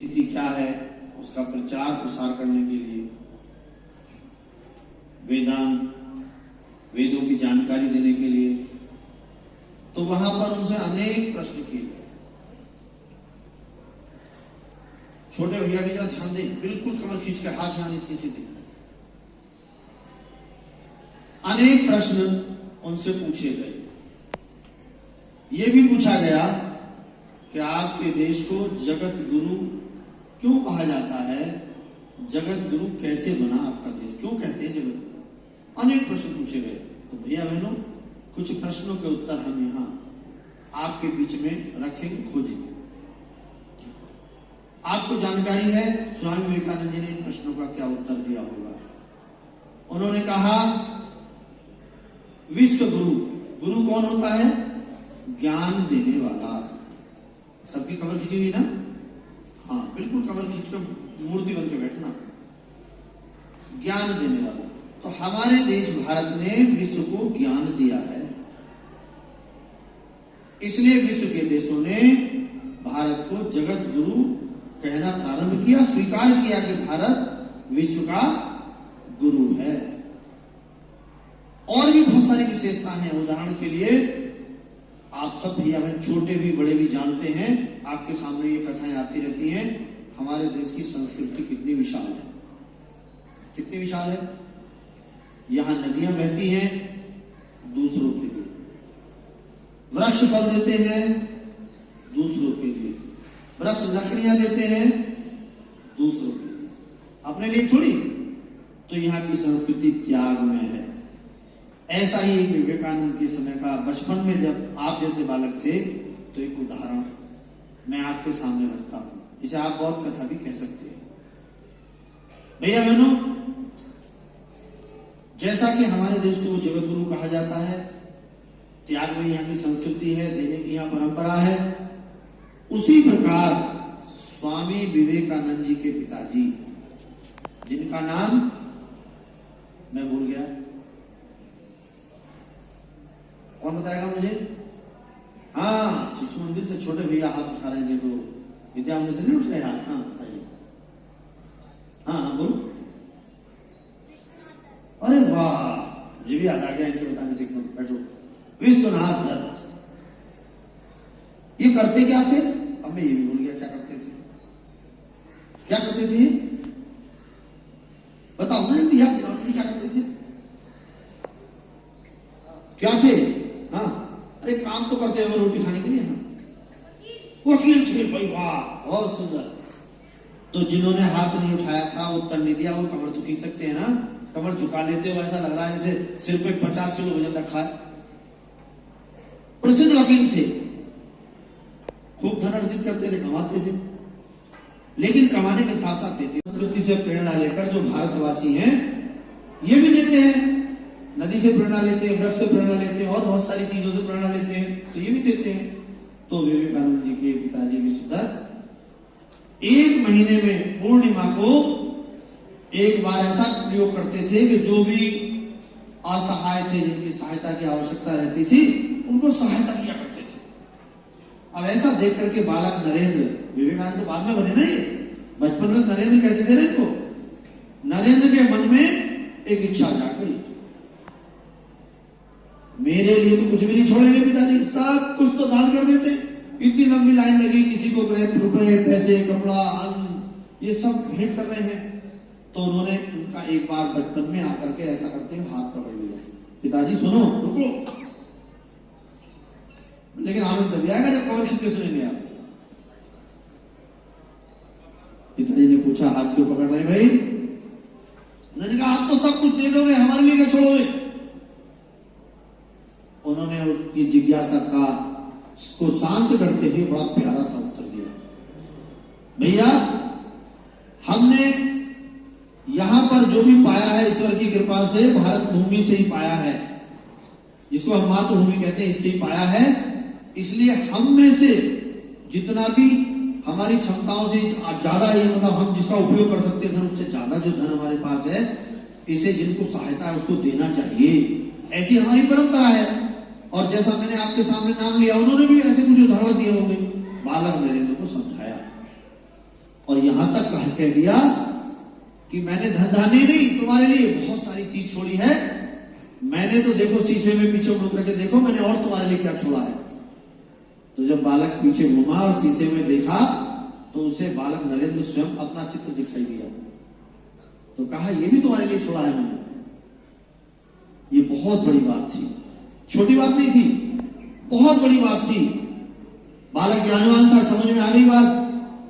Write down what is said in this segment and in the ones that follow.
स्थिति क्या है उसका प्रचार प्रसार करने के लिए वेदों की जानकारी देने के लिए, तो वहां पर उनसे अनेक प्रश्न किए गए। छोटे भैया की जरा ध्यान दें, बिल्कुल कमर खींच के हाथ यहाँ नीचे सीधे। अनेक प्रश्न उनसे पूछे गए। यह भी पूछा गया कि आपके देश को जगत गुरु क्यों कहा जाता है, जगत गुरु कैसे बना आपका देश, क्यों कहते हैं जगत गुरु। अनेक प्रश्न पूछे गए। तो भैया बहनों, कुछ प्रश्नों के उत्तर हम यहां आपके बीच में रखेंगे, खोजेंगे। आपको जानकारी है स्वामी विवेकानंद जी ने इन प्रश्नों का क्या उत्तर दिया होगा। उन्होंने कहा विश्व गुरु, गुरु कौन होता है? ज्ञान देने वाला। सबकी कमर खींची हुई ना? हाँ, बिल्कुल कमर खींचकर मूर्ति बन के बैठना। ज्ञान देने वाला। तो हमारे देश भारत ने विश्व को ज्ञान दिया है, इसलिए विश्व के देशों ने भारत को जगत गुरु कहना प्रारंभ किया, स्वीकार किया कि भारत विश्व का गुरु है। और भी बहुत सारी विशेषता हैं। उदाहरण के लिए आप सब भैया बहन, छोटे भी बड़े भी जानते हैं, आपके सामने ये कथाएं आती रहती हैं। हमारे देश की संस्कृति कितनी विशाल है, कितनी विशाल है। यहां नदियां बहती हैं दूसरों के लिए, वृक्ष फल देते हैं दूसरों के लिए, वृक्ष लकड़ियां देते हैं दूसरों के लिए, अपने लिए थोड़ी। तो यहां की संस्कृति त्याग में है। ऐसा ही विवेकानंद के समय का बचपन में जब आप जैसे बालक थे, तो एक उदाहरण मैं आपके सामने रखता हूं, इसे आप बहुत कथा भी कह सकते हैं। भैया बहनों, जैसा कि हमारे देश को जगत गुरु कहा जाता है, त्याग में यहाँ की संस्कृति है, देने की यहाँ परंपरा है, उसी प्रकार स्वामी विवेकानंद जी के पिताजी, जिनका नाम मैं भूल गया, कौन बताएगा मुझे? हाँ, शिशु मंदिर से छोटे भैया हाथ उठा रहे हैं, देखो विद्या मंदिर से नहीं उठ रहे हाथ। हाँ बताइए। हाँ बोलो। अरे वाह, मुझे भी याद आ गया इनके बताने से एकदम। बैठो। विश्वनाथ दत्त, ये करते क्या थे? अब मैं ये भी भूल गया क्या करते थे, क्या करते थे? बताओ ना, याद दिलाओ, क्या करते थे? क्या थे? हाँ, अरे काम तो करते हैं रोटी खाने के लिए। हाँ, वकील थे भाई। वाह, बहुत सुंदर। तो जिन्होंने हाथ नहीं उठाया था, उत्तर नहीं दिया, वो कमर तो खींच सकते हैं ना। कमर झुका लेते हो, ऐसा लग रहा है जैसे सिर पे 50 किलो वजन रखा है। प्रसिद्ध वकील थे, खूब धन अर्जित करते थे, कमाते थे। लेकिन कमाने के साथ साथ देते, संस्कृति से प्रेरणा लेकर जो भारतवासी हैं ये भी देते हैं। नदी से प्रेरणा लेते हैं, वृक्ष से प्रेरणा लेते हैं, और बहुत सारी चीजों से प्रेरणा लेते हैं, तो ये भी देते हैं। तो विवेकानंद जी के पिताजी विश्वदत्त 1 महीने में पूर्णिमा को एक बार ऐसा प्रयोग करते थे कि जो भी असहाय थे, जिनकी सहायता की आवश्यकता रहती थी, उनको सहायता किया करते थे। अब ऐसा देख करके बालक नरेंद्र, विवेकानंद तो बाद में बने ना, ये बचपन में नरेंद्र कहते थे ना इनको। नरेंद्र के मन में एक इच्छा जाग गई, मेरे लिए तो कुछ भी नहीं छोड़ेंगे पिताजी, सब कुछ तो दान कर देते। इतनी लंबी लाइन लगी, किसी को रुपए, पैसे, कपड़ा, अन्न, ये सब भेंट कर रहे हैं। तो उन्होंने उनका एक बार बचपन में आकर के ऐसा करते हुए हाथ पकड़ लिया, पिताजी सुनो, रुको। लेकिन आनंद तभी आएगा जब कमर खींच के सुनेंगे आप। पिताजी ने पूछा, हाथ क्यों पकड़ रहे भाई? उन्होंने कहा, आप तो सब कुछ दे दोगे, हमारे लिए क्या छोड़ोगे? उन्होंने उनकी जिज्ञासा था को शांत करते हुए बड़ा प्यारा सा उत्तर दिया, भैया हमने यहां पर जो भी पाया है ईश्वर की कृपा से, भारत भूमि से ही पाया है, जिसको हम मातृभूमि कहते हैं, इससे ही पाया है। इसलिए हम में से जितना भी हमारी क्षमताओं से ज्यादा, ये मतलब हम जिसका उपयोग कर सकते थे उससे ज्यादा जो धन हमारे पास है, इसे जिनको सहायता है उसको देना चाहिए, ऐसी हमारी परंपरा है। और जैसा मैंने आपके सामने नाम लिया, उन्होंने भी ऐसे कुछ उदाहरण दिए होंगे। बालक नरेंद्र को समझाया। और यहां तक कह दिया कि मैंने धन धान्य नहीं तुम्हारे लिए बहुत सारी चीज छोड़ी है, मैंने तो देखो शीशे में पीछे मुड़ करके देखो मैंने और तुम्हारे लिए क्या छोड़ा है। तो जब बालक पीछे घुमा और शीशे में देखा तो उसे बालक नरेंद्र स्वयं अपना चित्र दिखाई दिया। तो कहा ये भी तुम्हारे लिए छोड़ा है मैंने। ये बहुत बड़ी बात थी, छोटी बात नहीं थी, बहुत बड़ी बात थी। बालक ज्ञानवान था, समझ में आ गई बात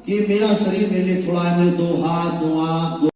कि मेरा शरीर मेरे लिए छोड़ा है, मेरे 2 हाथ 2 आंख